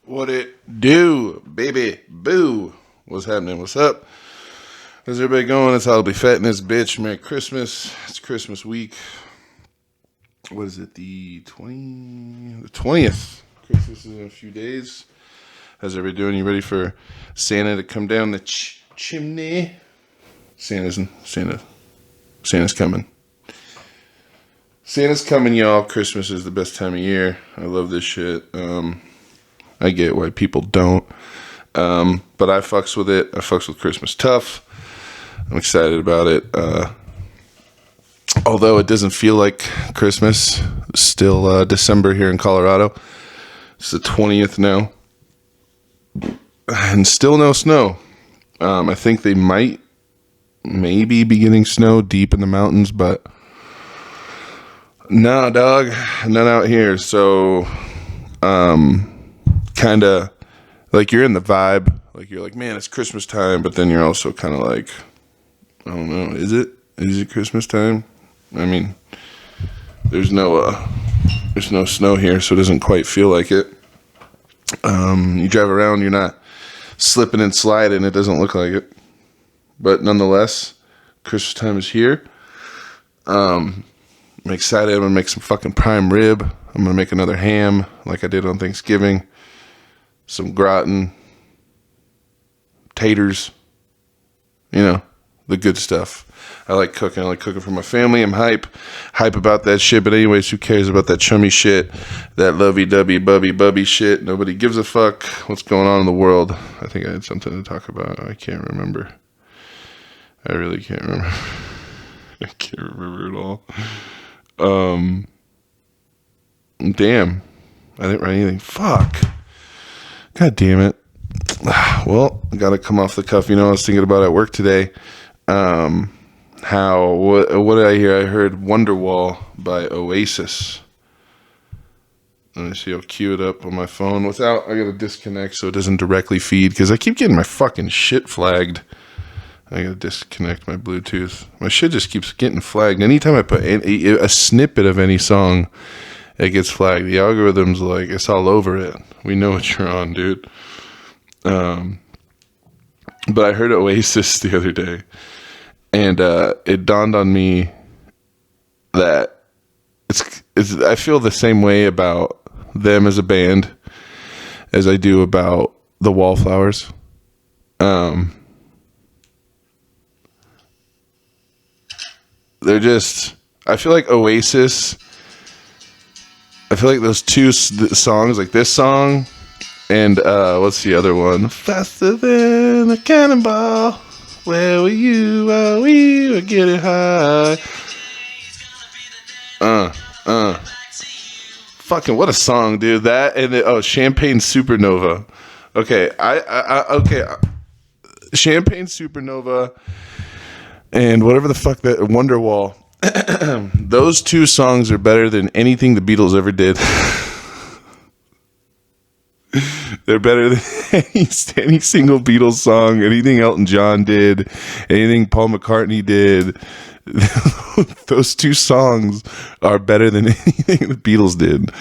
What it do, baby? Boo. What's happening? What's up? How's everybody going? It's I'll be fat in this bitch. Merry Christmas. It's Christmas week. What is it? The 20th. Christmas is in a few days. How's everybody doing? You ready for Santa to come down the chimney? Santa's coming. Santa's coming, y'all. Christmas is the best time of year. I love this shit. I get why people don't. But I fucks with it. I fucks with Christmas tough. I'm excited about it. Although it doesn't feel like Christmas. It's still December here in Colorado. It's the 20th now. And still no snow. I think they maybe be getting snow deep in the mountains, but no, dog, none out here. So, kind of like you're in the vibe. Like you're like, man, it's Christmas time, but then you're also kind of like, I don't know, is it Christmas time? I mean, there's no snow here, so it doesn't quite feel like it. You drive around, you're not slipping and sliding. It doesn't look like it, but nonetheless, Christmas time is here. I'm excited. I'm gonna make some fucking prime rib. I'm gonna make another ham like I did on Thanksgiving. Some gratin, taters, the good stuff. I like cooking. I like cooking for my family. I'm hype about that shit. But anyways, who cares about that chummy shit, that lovey-dovey, bubby shit? Nobody gives a fuck what's going on in the world. I think I had something to talk about. I can't remember. I really can't remember. I can't remember at all. Damn. I didn't write anything. Fuck. God damn it. Well, I gotta come off the cuff. I was thinking about at work today. What did I hear? I heard Wonderwall by Oasis. Let me see. I'll cue it up on my phone I gotta disconnect so it doesn't directly feed because I keep getting my fucking shit flagged. I gotta disconnect my Bluetooth. My shit just keeps getting flagged. Anytime I put a snippet of any song, it gets flagged. The algorithm's like, it's all over it. We know what you're on, dude. But I heard Oasis the other day, and it dawned on me that I feel the same way about them as a band as I do about the Wallflowers. They're just, I feel like Oasis, I feel like those two songs, like this song and what's the other one? Faster than a cannonball. Where were you while we were getting high? Fucking what a song, dude. That and Champagne Supernova. Okay, okay. Champagne Supernova and whatever the fuck that Wonderwall. Those two songs are better than anything the Beatles ever did. They're better than any single Beatles song, anything Elton John did, anything Paul McCartney did. Those two songs are better than anything the Beatles did.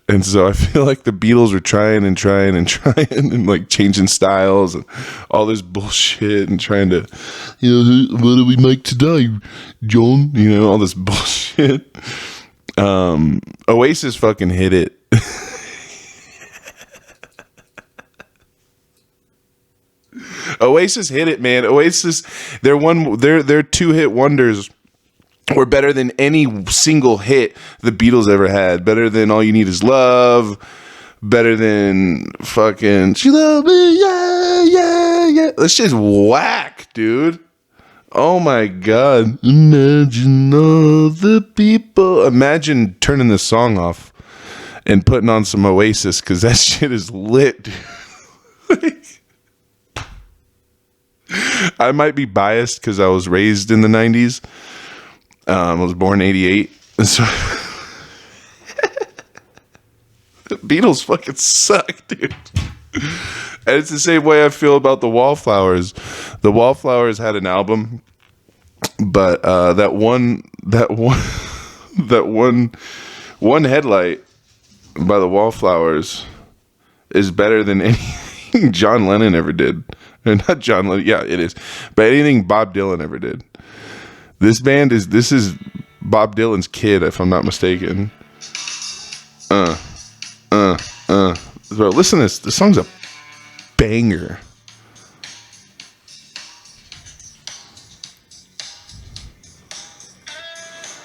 And so I feel like the Beatles were trying and like changing styles and all this bullshit and trying to, what do we make today, John? All this bullshit. Oasis fucking hit it. Oasis hit it, man. Oasis, their 2-hit wonders were better than any single hit the Beatles ever had. Better than All You Need Is Love. Better than fucking She Loved Me, yeah, yeah, yeah. That's just whack, dude. Oh my God. Imagine all the people. Imagine turning this song off and putting on some Oasis because that shit is lit, dude. I might be biased because I was raised in the 90s. I was born in 88. So the Beatles fucking suck, dude. And it's the same way I feel about the Wallflowers. The Wallflowers had an album, but that one headlight by the Wallflowers is better than anything John Lennon ever did. Or not John Lennon. Yeah, it is. But anything Bob Dylan ever did. This is Bob Dylan's kid, if I'm not mistaken. Bro, listen to this. This song's a banger.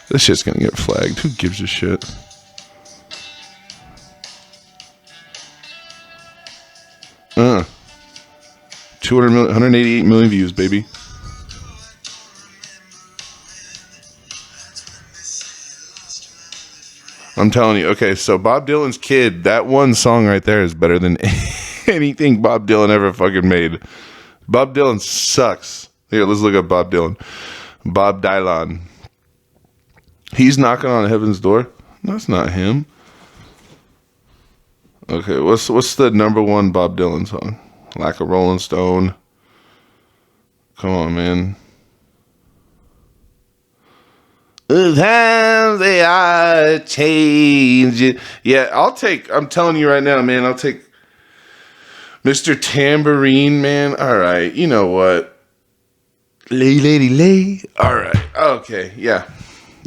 This shit's gonna get flagged. Who gives a shit? Uh. 188 million views, baby. I'm telling you. Okay, so Bob Dylan's kid, that one song right there is better than anything Bob Dylan ever fucking made. Bob Dylan sucks. Here, let's look up Bob Dylan. Bob Dylan. He's knocking on heaven's door. That's not him. Okay, what's the number one Bob Dylan song? Like a Rolling Stone. Come on, man. The times they are changing. Yeah, I'm telling you right now, man, I'll take Mr. Tambourine, man. All right, you know what? Lay, lady, lay. All right, okay, yeah.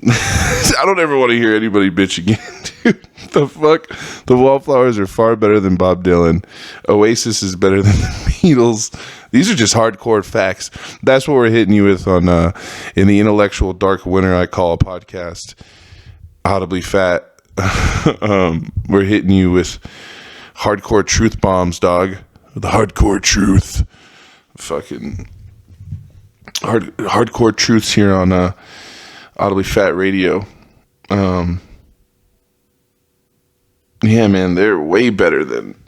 I don't ever want to hear anybody bitch again, dude. The fuck? The Wallflowers are far better than Bob Dylan. Oasis is better than the Beatles. These are just hardcore facts. That's what we're hitting you with on in the intellectual dark winter I call a podcast. Audibly Fat. We're hitting you with hardcore truth bombs, dog. The hardcore truth. Fucking hardcore truths here on Audibly Fat Radio. Yeah, man, they're way better than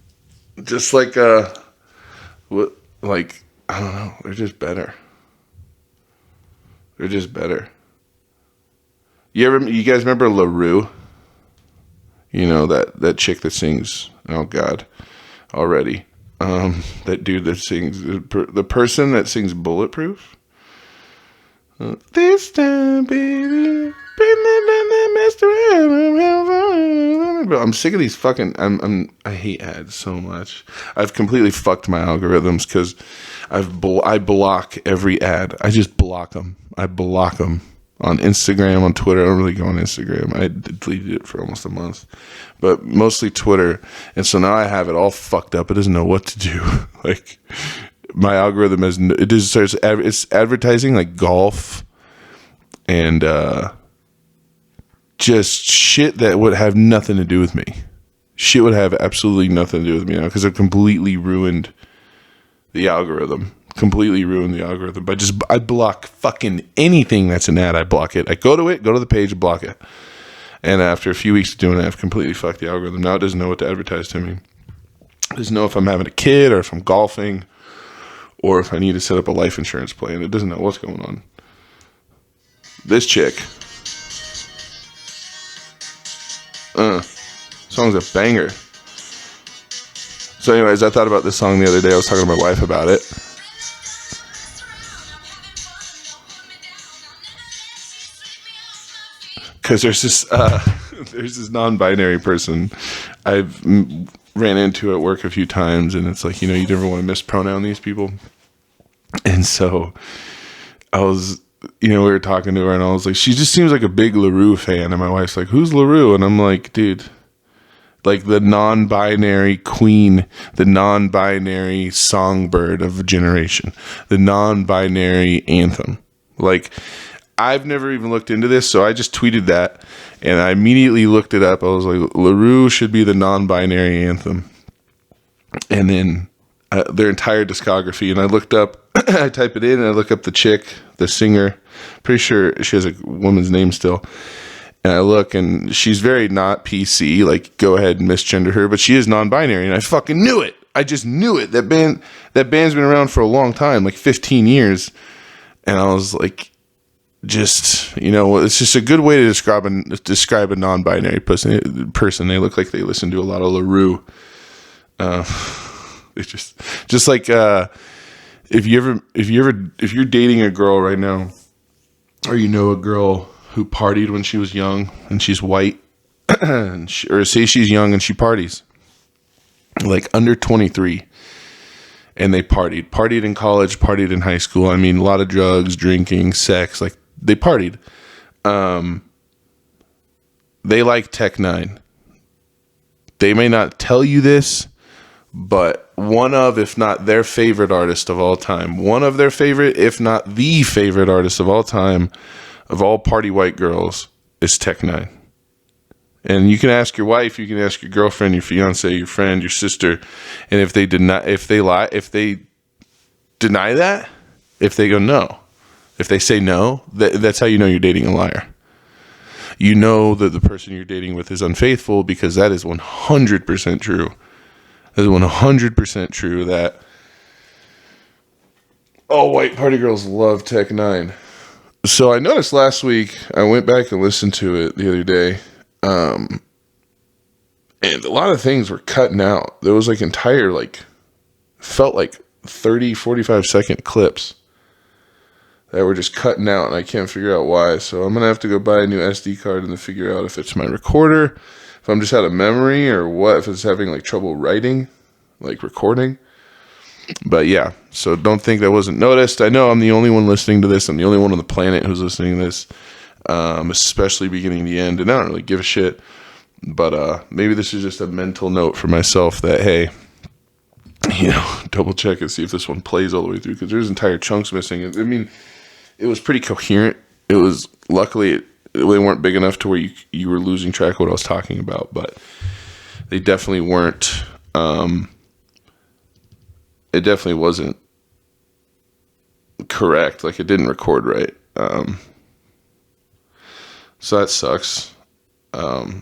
just like what, like, I don't know, they're just better. They're just better. You guys remember LaRue? You know, that chick that sings, oh god, already. That dude that sings, the person that sings Bulletproof. This time, baby, I'm sick of these fucking. I hate ads so much. I've completely fucked my algorithms because I block every ad. I just block them. I block them on Instagram, on Twitter. I don't really go on Instagram. I deleted it for almost a month, but mostly Twitter. And so now I have it all fucked up. It doesn't know what to do. Like, my algorithm it's advertising like golf and just shit that would have nothing to do with me. Shit would have absolutely nothing to do with me now because I've completely ruined the algorithm. I block fucking anything that's an ad. I block it. I go to the page, block it. And after a few weeks of doing it, I've completely fucked the algorithm. Now it doesn't know what to advertise to me. It doesn't know if I'm having a kid or if I'm golfing or if I need to set up a life insurance plan. It doesn't know what's going on. This chick. Song's a banger. So anyways, I thought about this song the other day. I was talking to my wife about it. Because there's this non-binary person I've ran into at work a few times, and it's like, you never want to mispronoun these people. And so I was, we were talking to her, and I was like, she just seems like a big LaRue fan. And my wife's like, who's LaRue? And I'm like, dude, like the non-binary queen, the non-binary songbird of a generation, the non-binary anthem. Like, I've never even looked into this, so I just tweeted that, and I immediately looked it up. I was like, LaRue should be the non-binary anthem. And then their entire discography, and I looked up, I type it in, and I look up the chick, the singer. Pretty sure she has a woman's name still. And I look, and she's very not PC, like, go ahead and misgender her, but she is non-binary, and I fucking knew it. I just knew it. That band's been around for a long time, like 15 years. And I was like, just, it's just a good way to describe a non-binary person. They look like they listen to a lot of LaRue. It's just like if you're dating a girl right now, or a girl who partied when she was young and she's white, or say she's young and she parties, like under 23. And they partied in college, partied in high school. I mean, a lot of drugs, drinking, sex, like they partied. They like Tech Nine. They may not tell you this, but one of, if not their favorite artist of all time, one of their favorite, if not the favorite artist of all time, of all party white girls, is Tech Nine. And you can ask your wife, you can ask your girlfriend, your fiance, your friend, your sister, and if they deny that, if they go no, if they say no, that's how you know you're dating a liar. You know that the person you're dating with is unfaithful, because that is 100% true. That is 100% true that all white party girls love Tech Nine. So I noticed last week, I went back and listened to it the other day, and a lot of things were cutting out. There was like entire, felt like 30, 45 second clips that were just cutting out, and I can't figure out why. So I'm going to have to go buy a new SD card and then figure out if it's my recorder, if I'm just out of memory, or what, if it's having like trouble writing, like recording. But yeah, so don't think that wasn't noticed. I know I'm the only one listening to this. I'm the only one on the planet who's listening to this, especially beginning to the end, and I don't really give a shit. But maybe this is just a mental note for myself that, hey, double check and see if this one plays all the way through, because there's entire chunks missing. I mean, it was pretty coherent. It was, luckily, they weren't big enough to where you were losing track of what I was talking about, but they definitely weren't. It definitely wasn't correct. Like, it didn't record right. So that sucks. What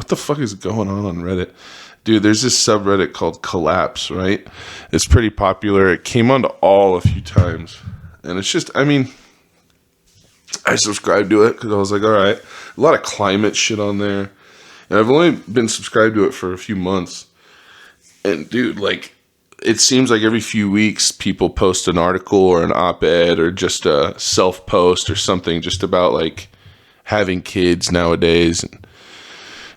the fuck is going on Reddit? Dude, there's this subreddit called Collapse, right? It's pretty popular. It came onto all a few times. And it's just, I mean, I subscribed to it because I was like, all right. A lot of climate shit on there. And I've only been subscribed to it for a few months. And dude, like, it seems like every few weeks people post an article or an op-ed or just a self-post or something just about, like, having kids nowadays and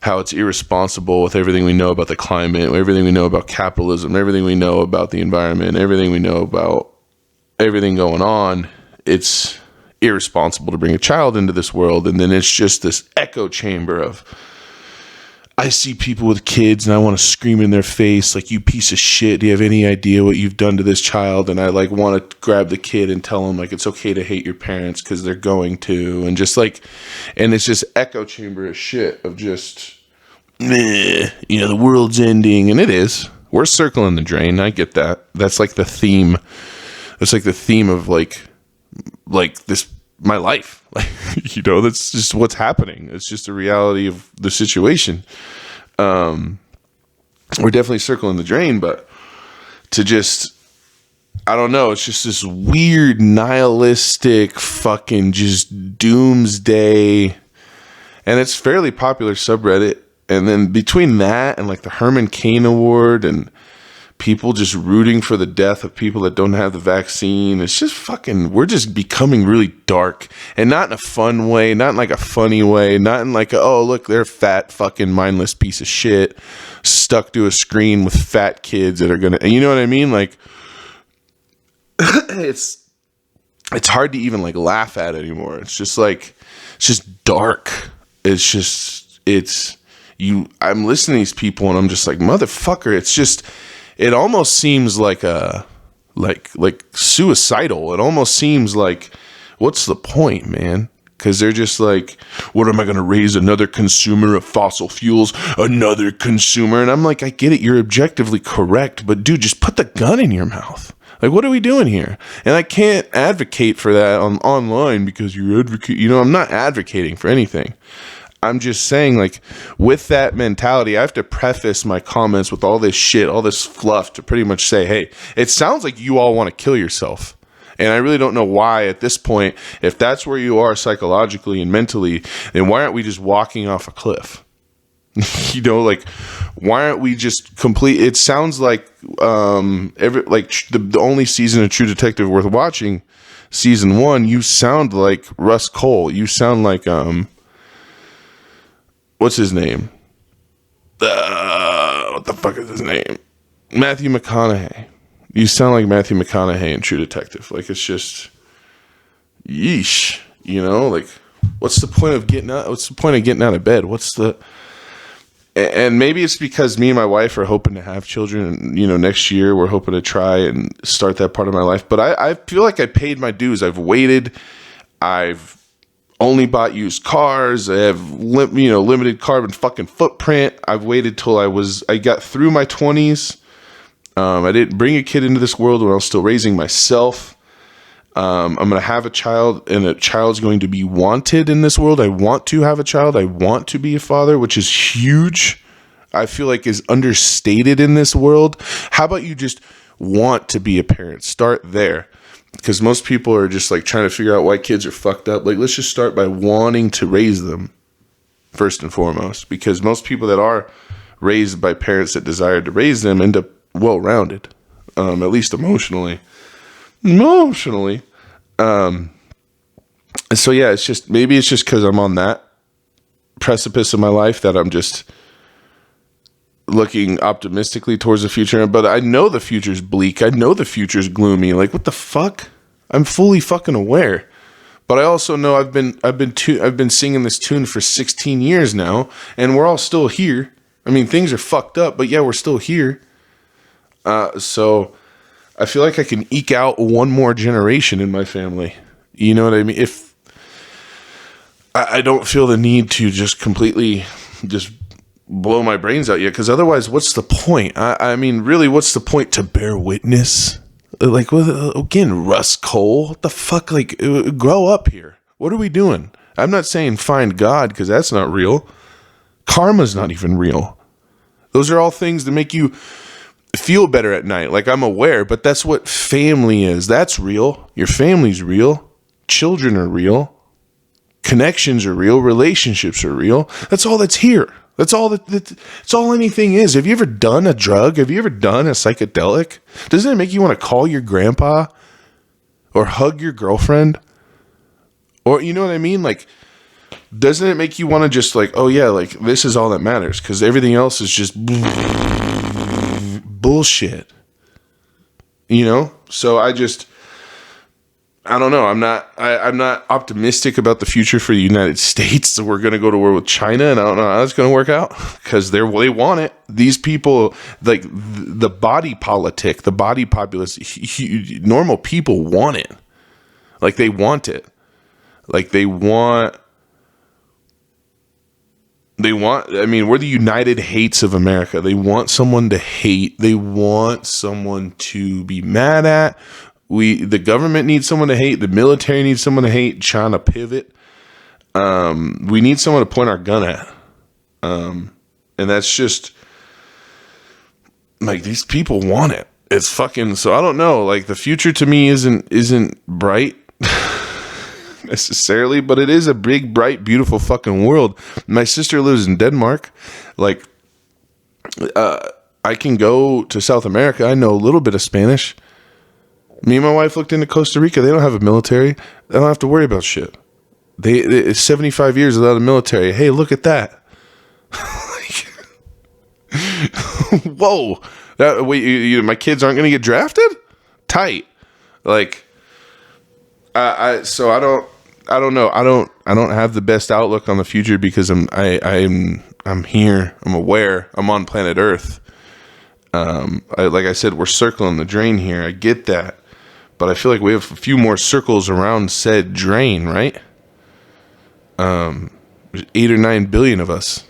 how it's irresponsible with everything we know about the climate, everything we know about capitalism, everything we know about the environment, everything we know about everything going on. It's irresponsible to bring a child into this world. And then it's just this echo chamber of, I see people with kids and I want to scream in their face, like, you piece of shit, do you have any idea what you've done to this child? And I, like, want to grab the kid and tell them, like, it's okay to hate your parents because they're going to. And just, like, and it's just echo chamber of shit of just, meh, the world's ending. And it is. We're circling the drain. I get that. That's, like, the theme. That's, like, the theme of, like this, my life. Like, that's just what's happening. It's just a reality of the situation. We're definitely circling the drain, but to just, I don't know, it's just this weird nihilistic fucking just doomsday, and it's fairly popular subreddit. And then between that and like the Herman Cain Award and people just rooting for the death of people that don't have the vaccine, it's just fucking, we're just becoming really dark, and not in a fun way, not in like a funny way, not in like oh look, they're fat fucking mindless piece of shit stuck to a screen with fat kids that are gonna, you know what I mean? Like, it's hard to even like laugh at anymore. It's just like, it's just dark. I'm listening to these people and I'm just like, motherfucker, it's just, it almost seems like like suicidal. It almost seems like, what's the point, man? Because they're just like, what am I going to raise another consumer of fossil fuels? Another consumer? And I'm like, I get it. You're objectively correct. But dude, just put the gun in your mouth. Like, what are we doing here? And I can't advocate for that online because you're advocating. I'm not advocating for anything. I'm just saying, like, with that mentality, I have to preface my comments with all this shit, all this fluff to pretty much say, hey, it sounds like you all want to kill yourself. And I really don't know why at this point, if that's where you are psychologically and mentally, then why aren't we just walking off a cliff? Like, why aren't we just complete? It sounds like the only season of True Detective worth watching, season 1, you sound like Russ Cole. You sound like, what's his name? what the fuck is his name? Matthew McConaughey. You sound like Matthew McConaughey in True Detective. Like, it's just, yeesh, you know, like, what's the point of getting out? What's the point of getting out of bed? And maybe it's because me and my wife are hoping to have children, and, you know, next year we're hoping to try and start that part of my life. But I feel like I paid my dues. I've waited. I've only bought used cars. I have, limited carbon fucking footprint. I've waited till I got through my 20s. I didn't bring a kid into this world when I was still raising myself. I'm going to have a child, and a child's going to be wanted in this world. I want to have a child. I want to be a father, which is huge. I feel like is understated in this world. How about you just want to be a parent? Start there. Because most people are just like trying to figure out why kids are fucked up. Like, let's just start by wanting to raise them first and foremost. Because most people that are raised by parents that desire to raise them end up well-rounded, at least emotionally. So yeah, maybe it's just because I'm on that precipice of my life that I'm just looking optimistically towards the future. But I know the future's bleak. I know the future's gloomy. Like, what the fuck? I'm fully fucking aware. But I also know I've been singing this tune for 16 years now, and we're all still here. I mean, things are fucked up, but yeah, we're still here. So I feel like I can eke out one more generation in my family. You know what I mean? If I don't feel the need to just completely just blow my brains out yet, because otherwise, what's the point? I mean, really, what's the point to bear witness? Like, again, Russ Cole, what the fuck? Like, grow up here. What are we doing? I'm not saying find God, because that's not real. Karma's not even real. Those are all things that make you feel better at night. Like, I'm aware, but that's what family is. That's real. Your family's real. Children are real. Connections are real. Relationships are real. That's all that's here. That's all that's all anything is. Have you ever done a drug? Have you ever done a psychedelic? Doesn't it make you want to call your grandpa or hug your girlfriend? Or, you know what I mean? Like, doesn't it make you want to just like, oh yeah, like, this is all that matters, because everything else is just bullshit, you know? So I don't know. I'm not optimistic about the future for the United States. So we're going to go to war with China, and I don't know how it's going to work out, because they want it. These people, like the body politic, the body populace, normal people want it. Like, they want it. Like, I mean, we're the United Hates of America. They want someone to hate. They want someone to be mad at. The government needs someone to hate. The military needs someone to hate. Trying to pivot. We need someone to point our gun at. And that's just, like, these people want it. It's fucking, so I don't know. Like, the future to me isn't bright necessarily, but it is a big, bright, beautiful fucking world. My sister lives in Denmark. Like, I can go to South America. I know a little bit of Spanish. Me and my wife looked into Costa Rica. They don't have a military. They don't have to worry about shit. It's 75 years without a military. Hey, look at that. Whoa. Wait, my kids aren't going to get drafted? Tight. Like, so I don't know. I don't have the best outlook on the future, because I'm here. I'm aware. I'm on planet Earth. Like I said, we're circling the drain here. I get that. But I feel like we have a few more circles around said drain, right? There's 8 or 9 billion of us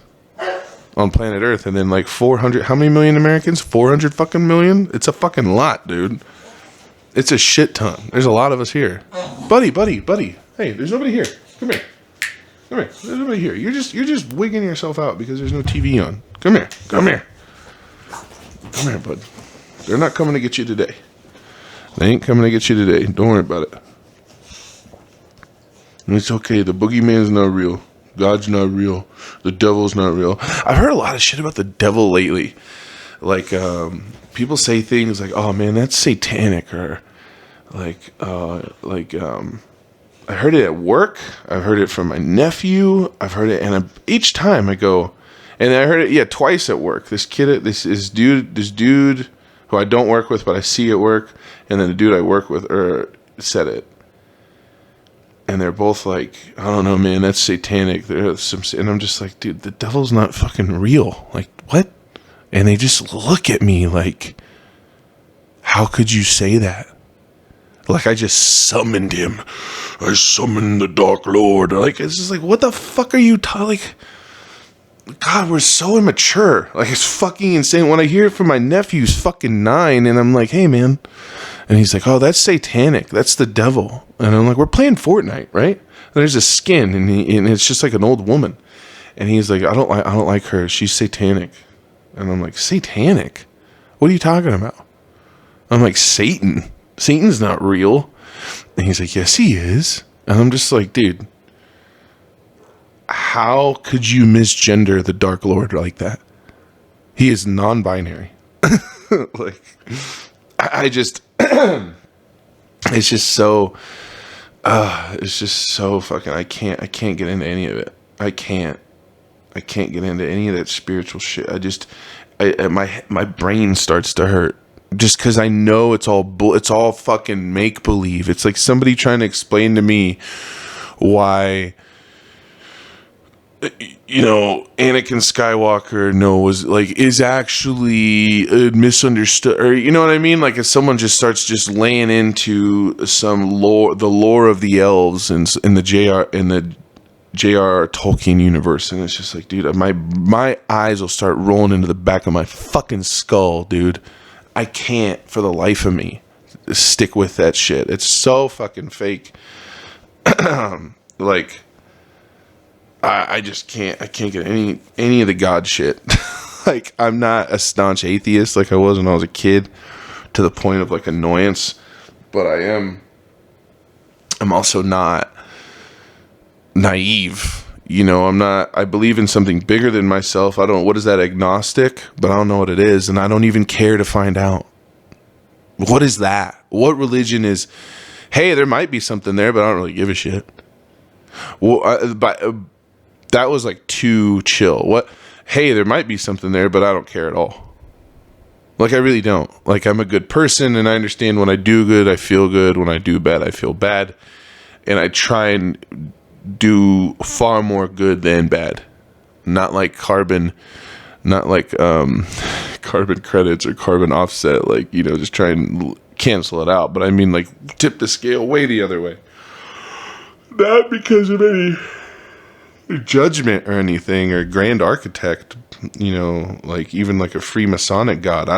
on planet Earth, and then like 400, how many million Americans? 400 fucking million? It's a fucking lot, dude. It's a shit ton. There's a lot of us here. Buddy. Hey, there's nobody here. Come here. There's nobody here. You're just wigging yourself out because there's no TV on. Come here, bud. They're not coming to get you today. They ain't coming to get you today. Don't worry about it. It's okay. The boogeyman's not real. God's not real. The devil's not real. I've heard a lot of shit about the devil lately. Like, people say things like, oh man, that's satanic, or I heard it at work. I've heard it from my nephew. I've heard it, and each time I go, And I heard it, twice at work. This dude who I don't work with, but I see at work, and then the dude I work with said it. And they're both like, I don't know, man, that's satanic. And I'm just like, dude, the devil's not fucking real. Like, what? And they just look at me like, how could you say that? Like, I just summoned him. I summoned the Dark Lord. Like, it's just like, what the fuck are you like, God, we're so immature. Like, it's fucking insane. When I hear it from my nephew, who's fucking 9, and I'm like, hey, man. And he's like, oh, that's satanic. That's the devil. And I'm like, we're playing Fortnite, right? And there's a skin, and it's just like an old woman. And he's like, I don't like her. She's satanic. And I'm like, satanic? What are you talking about? I'm like, Satan. Satan's not real. And he's like, yes, he is. And I'm just like, dude, how could you misgender the Dark Lord like that? He is non-binary. Like, I just, it's just so fucking, I can't get into any of it. I can't get into any of that spiritual shit. My brain starts to hurt. Just because I know it's all fucking make-believe. It's like somebody trying to explain to me why, Anakin Skywalker is actually misunderstood, or you know what I mean? Like, if someone just starts just laying into some lore, the lore of the elves in the J.R.R. Tolkien universe, and it's just like, dude, my eyes will start rolling into the back of my fucking skull, dude. I can't, for the life of me, stick with that shit. It's so fucking fake. Like, I just can't. I can't get any of the God shit. Like, I'm not a staunch atheist like I was when I was a kid, to the point of like annoyance. But I'm also not naive. I believe in something bigger than myself. What is that, agnostic? But I don't know what it is, and I don't even care to find out. What is that? What religion is, hey, there might be something there, but I don't really give a shit. Well, that was like too chill. What? Hey, there might be something there, but I don't care at all. Like, I really don't. Like, I'm a good person, and I understand when I do good, I feel good. When I do bad, I feel bad. And I try and do far more good than bad. Not like carbon credits or carbon offset, like, just try and cancel it out. But I mean, like, tip the scale way the other way. Not because of any judgment or anything, or grand architect, like even like a Freemasonic god.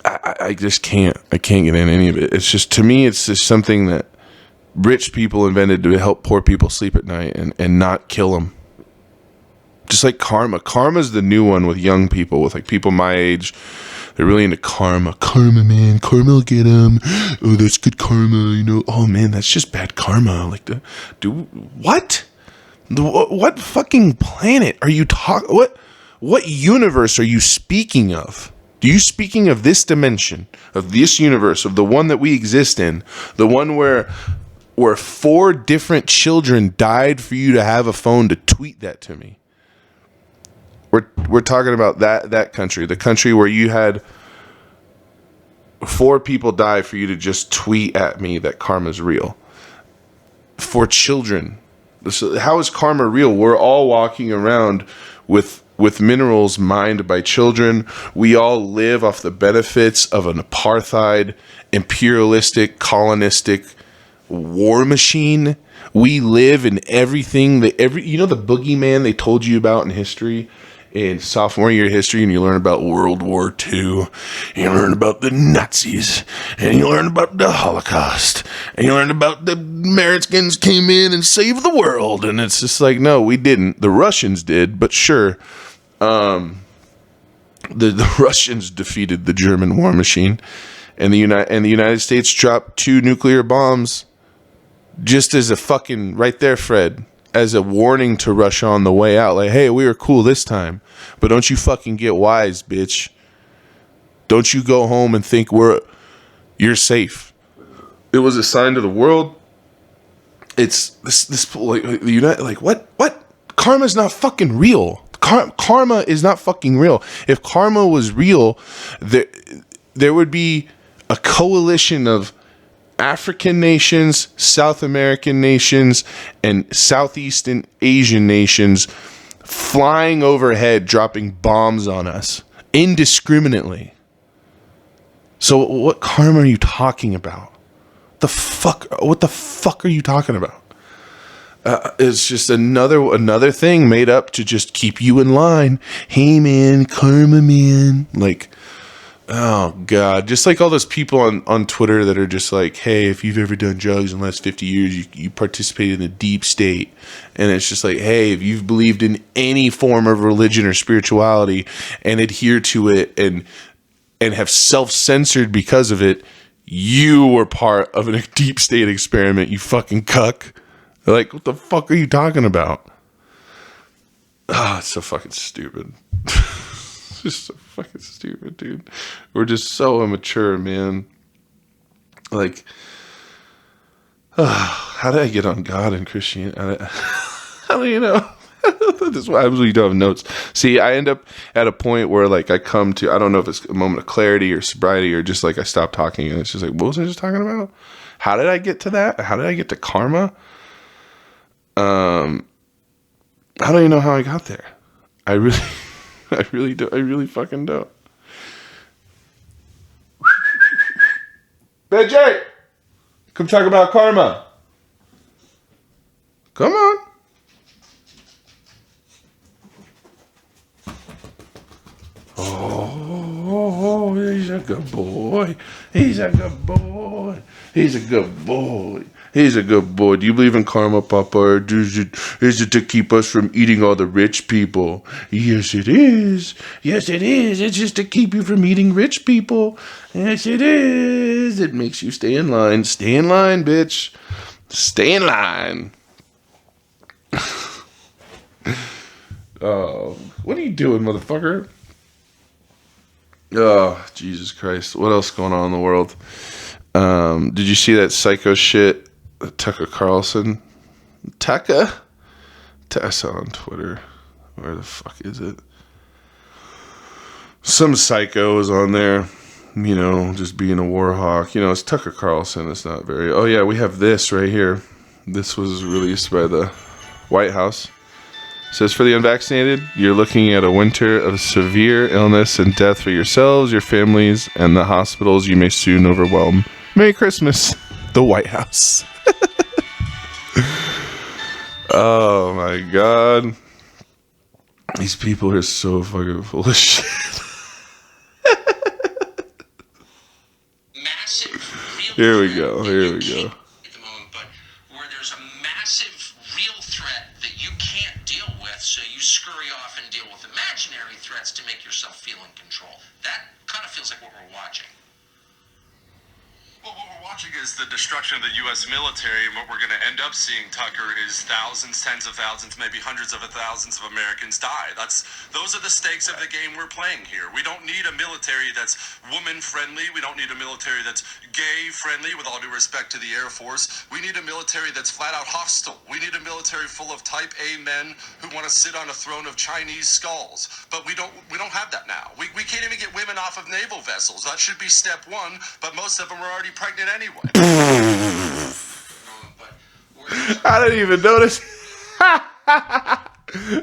I just can't get in any of it. It's just, to me, it's just something that rich people invented to help poor people sleep at night and not kill them. Just like karma. Karma's the new one with young people, with like people my age. They're really into karma. Karma, man. Karma will get them. Oh, that's good karma, Oh, man, that's just bad karma. Like, what? What fucking planet are you talking? What universe are you speaking of? Are you speaking of this dimension, of this universe, of the one that we exist in, the one where 4 different children died for you to have a phone to tweet that to me? We're talking about that country, the country where you had 4 people die for you to just tweet at me that karma's real. 4 children. So how is karma real? We're all walking around with minerals mined by children. We all live off the benefits of an apartheid, imperialistic, colonistic war machine. We live in everything the boogeyman they told you about in history, in sophomore year history, and you learn about World War II, and you learn about the Nazis, and you learn about the Holocaust, and you learn about the Americans came in and saved the world, and it's just like, no, we didn't. The Russians did, but sure, the Russians defeated the German war machine, and the United States dropped 2 nuclear bombs, just as a fucking, right there, Fred, as a warning to Russia on the way out. Like, hey, we were cool this time, but don't you fucking get wise, bitch. Don't you go home and think you're safe. It was a sign to the world. It's this like the United, like, what? Karma's not fucking real. Karma is not fucking real. If karma was real, there would be a coalition of African nations, South American nations, and Southeast Asian nations flying overhead, dropping bombs on us indiscriminately. So what karma are you talking about? What the fuck are you talking about? It's just another thing made up to just keep you in line. Hey man, karma man. Like, oh God. Just like all those people on Twitter that are just like, hey, if you've ever done drugs in the last 50 years, you participated in the deep state. And it's just like, hey, if you've believed in any form of religion or spirituality and adhere to it and have self-censored because of it, you were part of a deep state experiment, you fucking cuck. Like, what the fuck are you talking about? It's so fucking stupid. It's just so fucking stupid, dude. We're just so immature, man. Like, how did I get on God and Christianity? How do you know? This is what happens when you don't have notes. See, I end up at a point where, like, I come to, I don't know if it's a moment of clarity or sobriety or just, like, I stop talking and it's just like, what was I just talking about? How did I get to that? How did I get to karma? I don't even know how I got there. I really do. I really fucking don't. BJ, come talk about karma. Come on. Oh, he's a good boy. He's a good boy. He's a good boy. He's a good boy. Do you believe in karma, Papa? Or is it to keep us from eating all the rich people? Yes, it is. Yes, it is. It's just to keep you from eating rich people. Yes, it is. It makes you stay in line. Stay in line, bitch. Stay in line. Oh, what are you doing, motherfucker? Oh, Jesus Christ. What else going on in the world? Did you see that psycho shit? Tucker Carlson. Tucker? I saw it on Twitter. Where the fuck is it? Some psycho was on there, you know, just being a war hawk. You know, it's Tucker Carlson. It's not very... Oh, yeah, we have this right here. This was released by the White House. It says, for the unvaccinated, you're looking at a winter of severe illness and death for yourselves, your families, and the hospitals you may soon overwhelm. Merry Christmas, the White House. Oh my God. These people are so fucking full of shit. Here we go. At the moment, but where there's a massive real threat that you can't deal with, so you scurry off and deal with imaginary threats to make yourself feel in control. That kind of feels like what we're watching. Well, what we're watching is the destruction of the U.S. military, and what we're going to end up seeing, Tucker, is thousands, tens of thousands, maybe hundreds of thousands of Americans die. Those are the stakes of the game we're playing here. We don't need a military that's woman-friendly. We don't need a military that's gay-friendly, with all due respect to the Air Force. We need a military that's flat-out hostile. We need a military full of Type A men who want to sit on a throne of Chinese skulls. But we don't have that now. We can't even get women off of naval vessels. That should be step one, but most of them are already pregnant anyway. I didn't even notice. I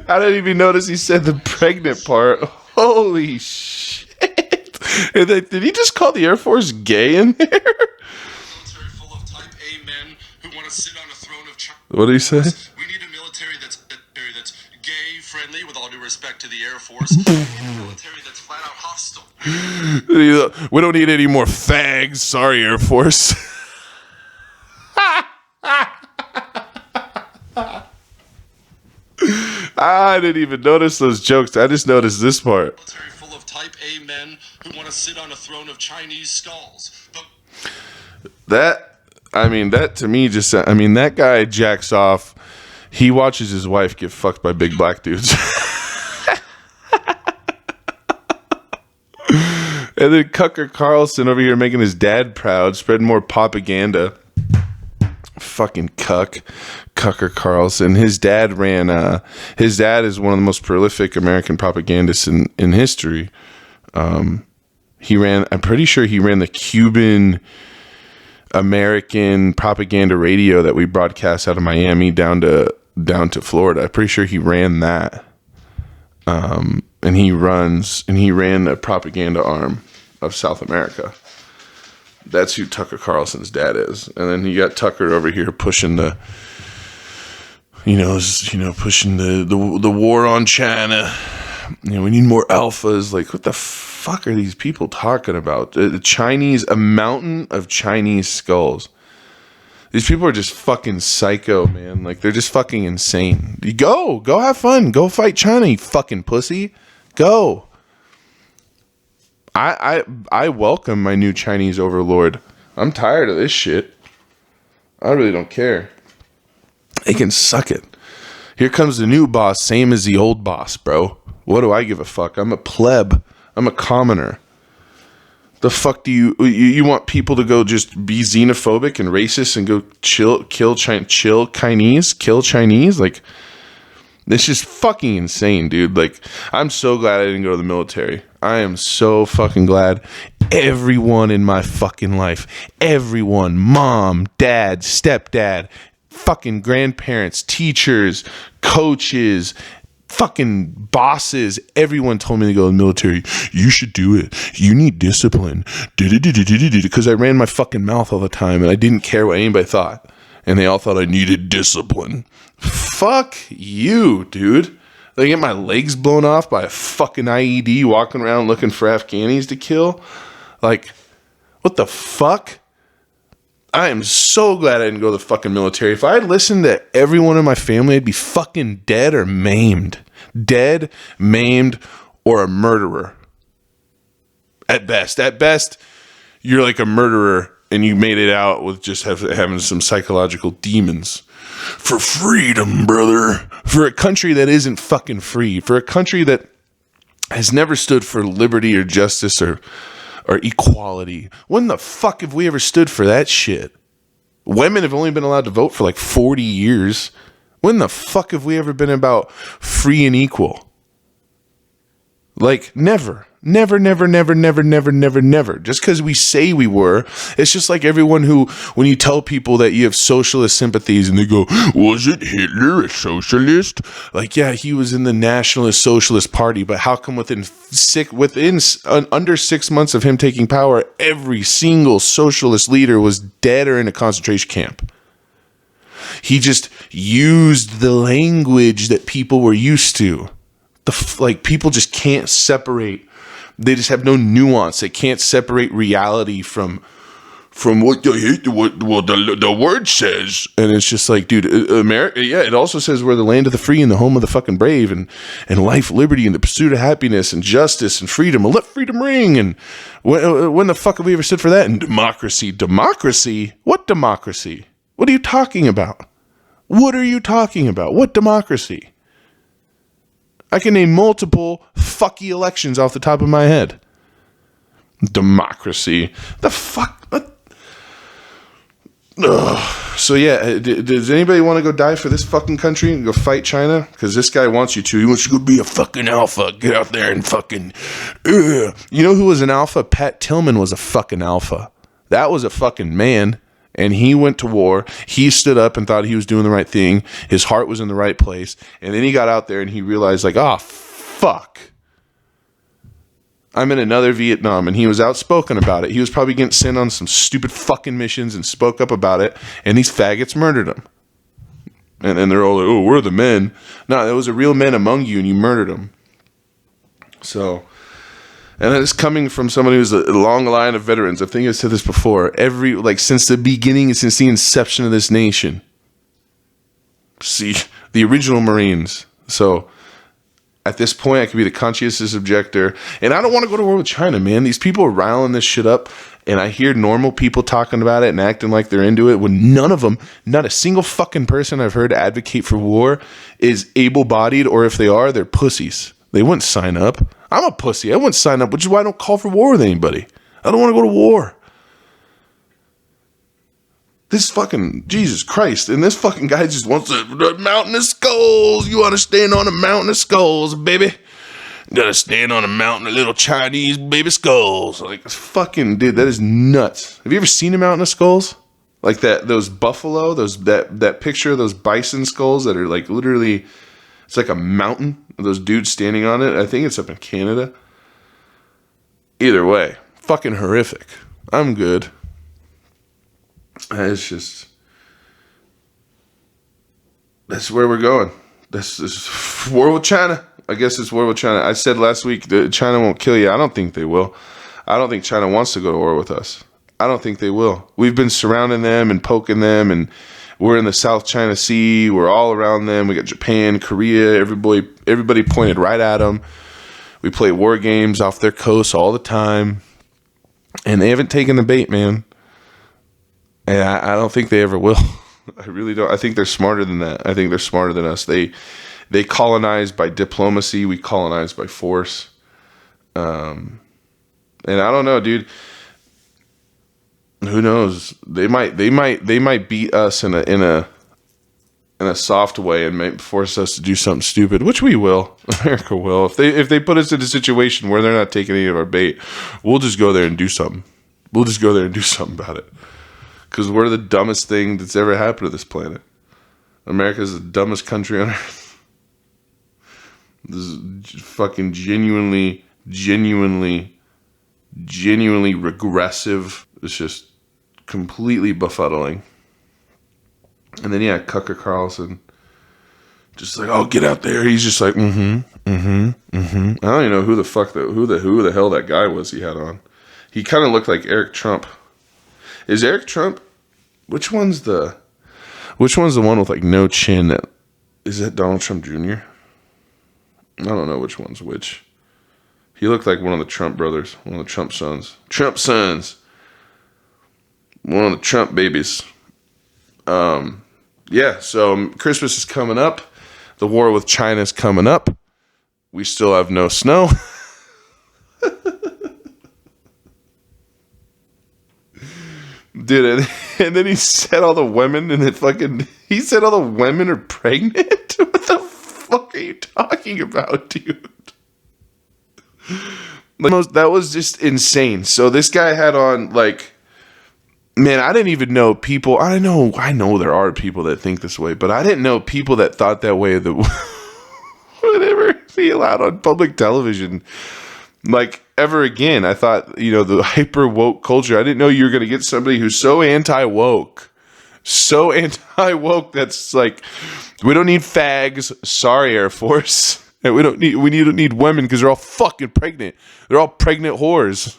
didn't even notice he said the pregnant part. Holy shit. Did he just call the Air Force gay in there? Military full of Type A men who want to sit on a throne of China. What did he say? We need a military that's gay-friendly, with all due respect to the Air Force. We need a military that's flat-out hostile. We don't need any more fags. Sorry, Air Force. I didn't even notice those jokes. I just noticed this part. Military full of Type A men who want to sit on a throne of Chinese skulls. That to me that guy jacks off. He watches his wife get fucked by big black dudes. And then Cucker Carlson over here making his dad proud, spreading more propaganda. Fucking Cucker Carlson. His dad is one of the most prolific American propagandists in history. I'm pretty sure he ran the Cuban American propaganda radio that we broadcast out of Miami down to Florida. I'm pretty sure he ran that. And he ran the propaganda arm of South America. That's who Tucker Carlson's dad is. And then you got Tucker over here pushing the war on China. We need more alphas. Like, what the fuck are these people talking about? A mountain of Chinese skulls. These people are just fucking psycho, man. Like, they're just fucking insane. Go have fun. Go fight China, you fucking pussy. Go. I welcome my new Chinese overlord. I'm tired of this shit. I really don't care. They can suck it. Here comes the new boss, same as the old boss, bro. What do I give a fuck? I'm a pleb. I'm a commoner. The fuck do you want people to go just be xenophobic and racist and go kill Chinese? Like, this is fucking insane, dude. Like, I'm so glad I didn't go to the military. I am so fucking glad. Everyone in my fucking life, everyone, mom, dad, stepdad, fucking grandparents, teachers, coaches, fucking bosses, everyone told me to go to the military. You should do it. You need discipline. Because I ran my fucking mouth all the time and I didn't care what anybody thought. And they all thought I needed discipline. Fuck you, dude. They get my legs blown off by a fucking IED walking around looking for Afghanis to kill. Like, what the fuck? I am so glad I didn't go to the fucking military. If I had listened to everyone in my family, I'd be fucking dead or maimed. Dead, maimed, or a murderer. At best. At best, you're like a murderer and you made it out with just having some psychological demons. For freedom, brother. For a country that isn't fucking free. For a country that has never stood for liberty or justice or equality. When the fuck have we ever stood for that shit? Women have only been allowed to vote for like 40 years. When the fuck have we ever been about free and equal? Like, never. Never. Just because we say we were. It's just like everyone who, when you tell people that you have socialist sympathies and they go, wasn't Hitler a socialist? Like, yeah, he was in the Nationalist Socialist Party, but how come under 6 months of him taking power, every single socialist leader was dead or in a concentration camp? He just used the language that people were used to. People just can't separate. They just have no nuance. They can't separate reality from what the word says. And it's just like, dude, America, yeah, it also says we're the land of the free and the home of the fucking brave and life, liberty, and the pursuit of happiness and justice and freedom. And let freedom ring. And when the fuck have we ever stood for that? And democracy. Democracy? What democracy? What are you talking about? What are you talking about? What democracy? I can name multiple fucky elections off the top of my head. Democracy. The fuck? What? Ugh. So yeah, does anybody want to go die for this fucking country and go fight China? Because this guy wants you to. He wants you to go be a fucking alpha. Get out there and fucking... You know who was an alpha? Pat Tillman was a fucking alpha. That was a fucking man. And he went to war. He stood up and thought he was doing the right thing. His heart was in the right place. And then he got out there and he realized, like, oh, fuck. I'm in another Vietnam. And he was outspoken about it. He was probably getting sent on some stupid fucking missions and spoke up about it. And these faggots murdered him. And they're all like, oh, we're the men. No, there was a real men among you and you murdered them. So... And it's coming from somebody who's a long line of veterans. I think I said this before. Since the beginning, since the inception of this nation. See, the original Marines. So, at this point, I could be the conscientious objector. And I don't want to go to war with China, man. These people are riling this shit up. And I hear normal people talking about it and acting like they're into it. When none of them, not a single fucking person I've heard advocate for war is able-bodied. Or if they are, they're pussies. They wouldn't sign up. I'm a pussy. I wouldn't sign up, which is why I don't call for war with anybody. I don't want to go to war. This fucking, Jesus Christ. And this fucking guy just wants a mountain of skulls. You want to stand on a mountain of skulls, baby. You gotta stand on a mountain of little Chinese baby skulls. Like, fucking, dude, that is nuts. Have you ever seen a mountain of skulls? Like those buffalo, that picture of those bison skulls that are like literally, it's like a mountain. Those dudes standing on it. I think it's up in Canada. Either way, fucking horrific. I'm good. It's just, that's where we're going. This is war with China. I guess it's war with China. I said last week that China won't kill you. I don't think they will. I don't think China wants to go to war with us. I don't think they will. We've been surrounding them and poking them, and we're in the South China Sea. We're all around them. We got Japan, Korea. Everybody pointed right at them. We play war games off their coast all the time, and they haven't taken the bait, man. And I don't think they ever will. I really don't. I think they're smarter than that. I think they're smarter than us. They colonize by diplomacy. We colonize by force. And I don't know, dude. Who knows? They might beat us in a soft way and might force us to do something stupid, which we will. America will. If they put us in a situation where they're not taking any of our bait, we'll just go there and do something. We'll just go there and do something about it. Because we're the dumbest thing that's ever happened to this planet. America's the dumbest country on earth. This is fucking genuinely regressive. It's just completely befuddling. And then Cucker Carlson, just like, oh, get out there. He's just like, I don't even know who the hell that guy was he had on. He kind of looked like Eric Trump. Is Eric Trump? Which one's the one with like no chin? Is that Donald Trump Jr.? I don't know which one's which. He looked like one of the Trump brothers, one of the Trump sons. Trump sons. One of the Trump babies. So Christmas is coming up. The war with China is coming up. We still have no snow. Dude, and then he said all the women he said all the women are pregnant? What the fuck are you talking about, dude? That was just insane. So this guy had on, like, man, I didn't even know people. I know there are people that think this way, but I didn't know people that thought that way that would ever be allowed on public television, like, ever again. I thought, the hyper woke culture. I didn't know you were going to get somebody who's so anti woke that's like, we don't need fags. Sorry, Air Force. We don't need women because they're all fucking pregnant. They're all pregnant whores.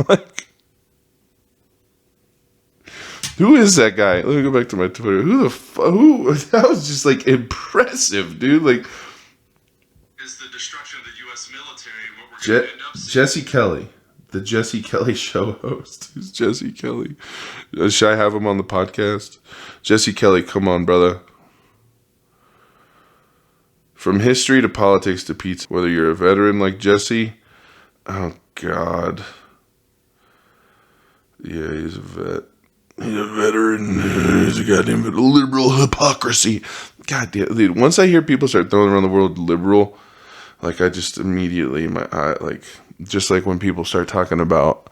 Like, who is that guy? Let me go back to my Twitter. Who? That was just like impressive, dude. Like, is the destruction of the U.S. military what we're going to end up seeing? Jesse Kelly, the Jesse Kelly show host. Who's Jesse Kelly? Should I have him on the podcast? Jesse Kelly, come on, brother. From history to politics to pizza. Whether you're a veteran like Jesse, oh God, yeah, he's a vet. He's a veteran. He's a goddamn liberal hypocrisy. God damn, dude. Once I hear people start throwing around the word liberal, like, I just immediately, my eye, like, just like when people start talking about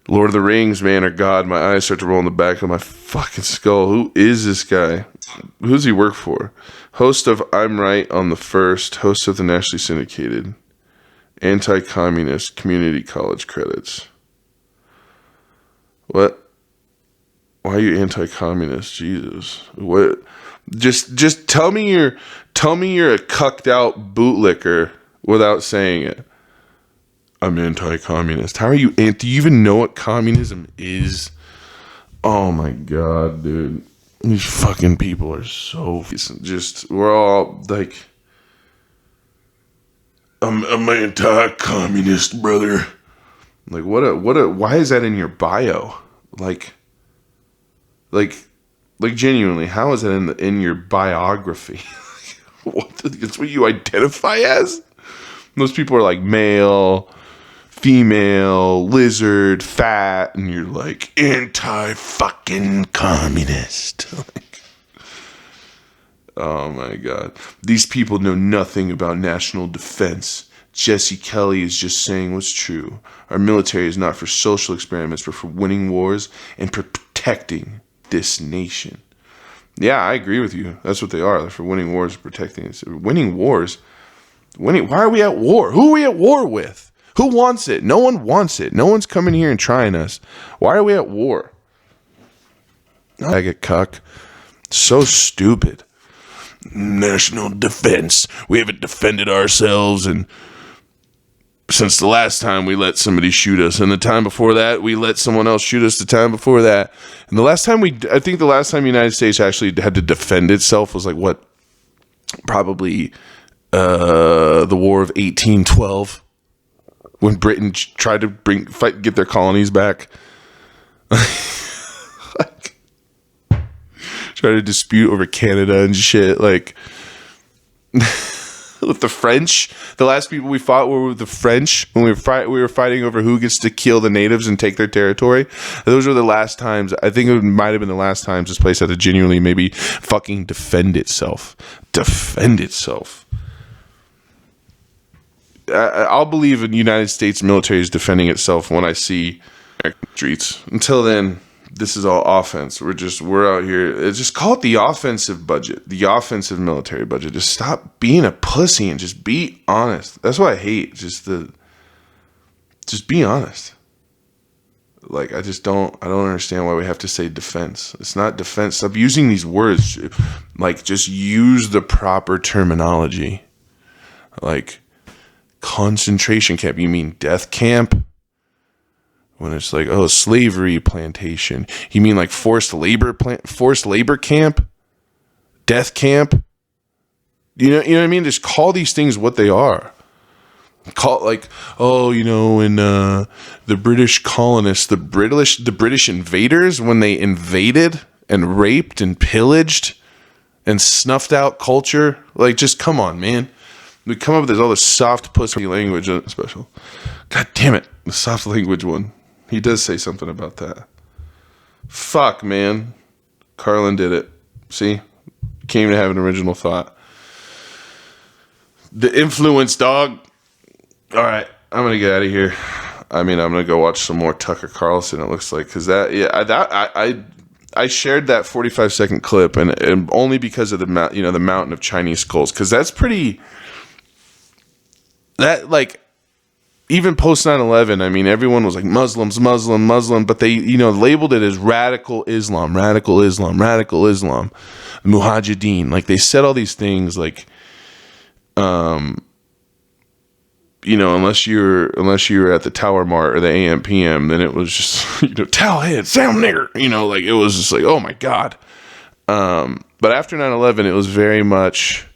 Lord of the Rings, man, or God, my eyes start to roll in the back of my fucking skull. Who is this guy? Who's he work for? Host of I'm Right on the First, host of the nationally syndicated anti-communist community college credits. What? Why are you anti-communist? Jesus. What? Just tell me you're a cucked out bootlicker without saying it. I'm anti-communist. How are you? Do you even know what communism is? Oh my God, dude. These fucking people are so we're all like, I'm anti-communist, brother. Like, why is that in your bio? Like genuinely, how is that in your biography? It's what you identify as? Most people are like male, female, lizard, fat, and you're like, anti-fucking communist. Like, oh my God. These people know nothing about national defense. Jesse Kelly is just saying what's true. Our military is not for social experiments, but for winning wars and protecting this nation. Yeah, I agree with you. That's what they are. They're for winning wars, protecting us. Winning wars? Why are we at war? Who are we at war with? Who wants it? No one wants it. No one's coming here and trying us. Why are we at war? I get cuck. So stupid. National defense. We haven't defended ourselves and since the last time we let somebody shoot us, and the time before that, we let someone else shoot us the time before that. And the last time I think the last time the United States actually had to defend itself was like what? Probably the War of 1812, when Britain tried to get their colonies back. Like, try to dispute over Canada and shit, like. With the French, the last people we fought were with the French when we were fighting over who gets to kill the natives and take their territory. Those were the last times. I think it might have been the last times this place had to genuinely maybe fucking defend itself. Defend itself. I'll believe the United States military is defending itself when I see streets. Until then, this is all offense. We're out here. Just call it the offensive budget, the offensive military budget. Just stop being a pussy and just be honest. That's what I hate. Just be honest. Like, I don't understand why we have to say defense. It's not defense. Stop using these words. Like, just use the proper terminology. Like, concentration camp. You mean death camp? When it's like, oh, slavery plantation. You mean like forced labor camp? Death camp? You know what I mean? Just call these things what they are. Call it like, oh, in the British colonists, the British invaders, when they invaded and raped and pillaged and snuffed out culture. Like, just come on, man. We come up with all this soft pussy language special. God damn it. The soft language one. He does say something about that. Fuck, man. Carlin did it. See? Can't even have an original thought. The influence, dog. All right. I'm going to get out of here. I mean, I'm going to go watch some more Tucker Carlson, it looks like. Because I shared that 45-second clip, and only because of the mountain of Chinese skulls. Because that's pretty... That, like... Even post 9/11, I mean, everyone was like Muslim, but they, labeled it as radical Islam, Mujahideen. Like, they said all these things, like, unless you're at the Tower Mart or the AM PM, then it was just, towelhead, sound nigger, like, it was just like, oh my God. But after 9/11, it was very much,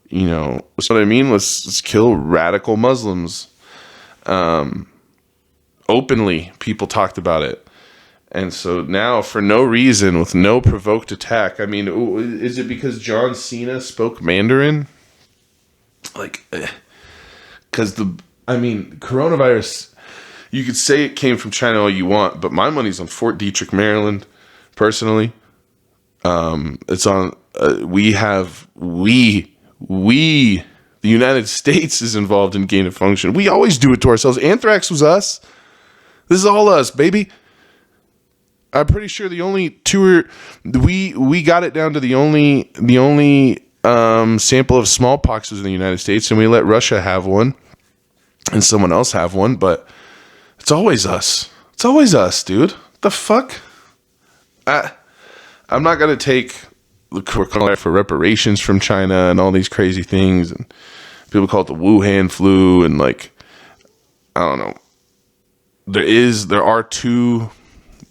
what I mean? Let's kill radical Muslims. Openly, people talked about it. And so now, for no reason, with no provoked attack, I mean, is it because John Cena spoke Mandarin? Like, because coronavirus, you could say it came from China all you want, but my money's on Fort Detrick, Maryland, personally. It's on, the United States is involved in gain of function. We always do it to ourselves. Anthrax was us. This is all us, baby. I'm pretty sure the only we got it down to the only sample of smallpox was in the United States, and we let Russia have one and someone else have one, but it's always us. It's always us, dude. The fuck? I'm not going to take for reparations from China and all these crazy things, and people call it the Wuhan flu, and like, I don't know. There are 2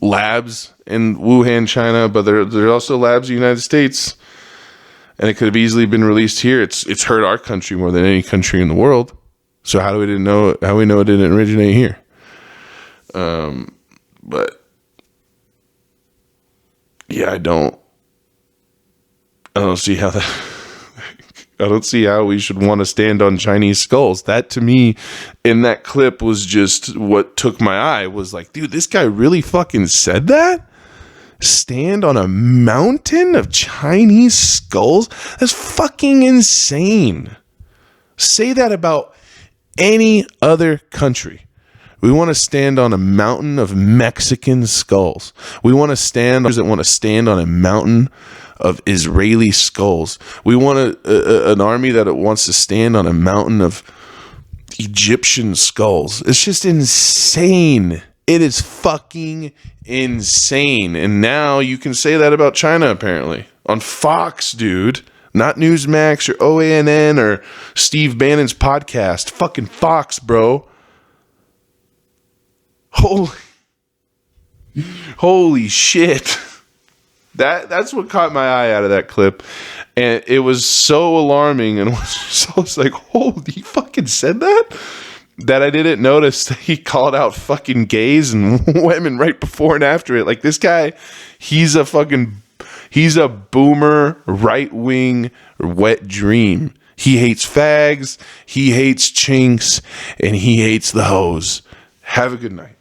labs in Wuhan, China, but there are also labs in the United States, and it could have easily been released here. It's hurt our country more than any country in the world. So how do we know it didn't originate here? But yeah, I don't see how that I don't see how we should want to stand on Chinese skulls. That to me in that clip was just what took my eye, was like, dude, this guy really fucking said that? Stand on a mountain of Chinese skulls? That's fucking insane. Say that about any other country. We want to stand on a mountain of Mexican skulls. We want to stand on a mountain of Israeli skulls. We want an army that wants to stand on a mountain of Egyptian skulls. It's just insane. It is fucking insane. And now you can say that about China, apparently. On Fox, dude. Not Newsmax or OANN or Steve Bannon's podcast. Fucking Fox, bro. Holy shit. That's what caught my eye out of that clip. And it was so alarming, and I was like, holy, he fucking said that I didn't notice that he called out fucking gays and women right before and after it. Like, this guy, he's a boomer, right-wing, wet dream. He hates fags, he hates chinks, and he hates the hoes. Have a good night.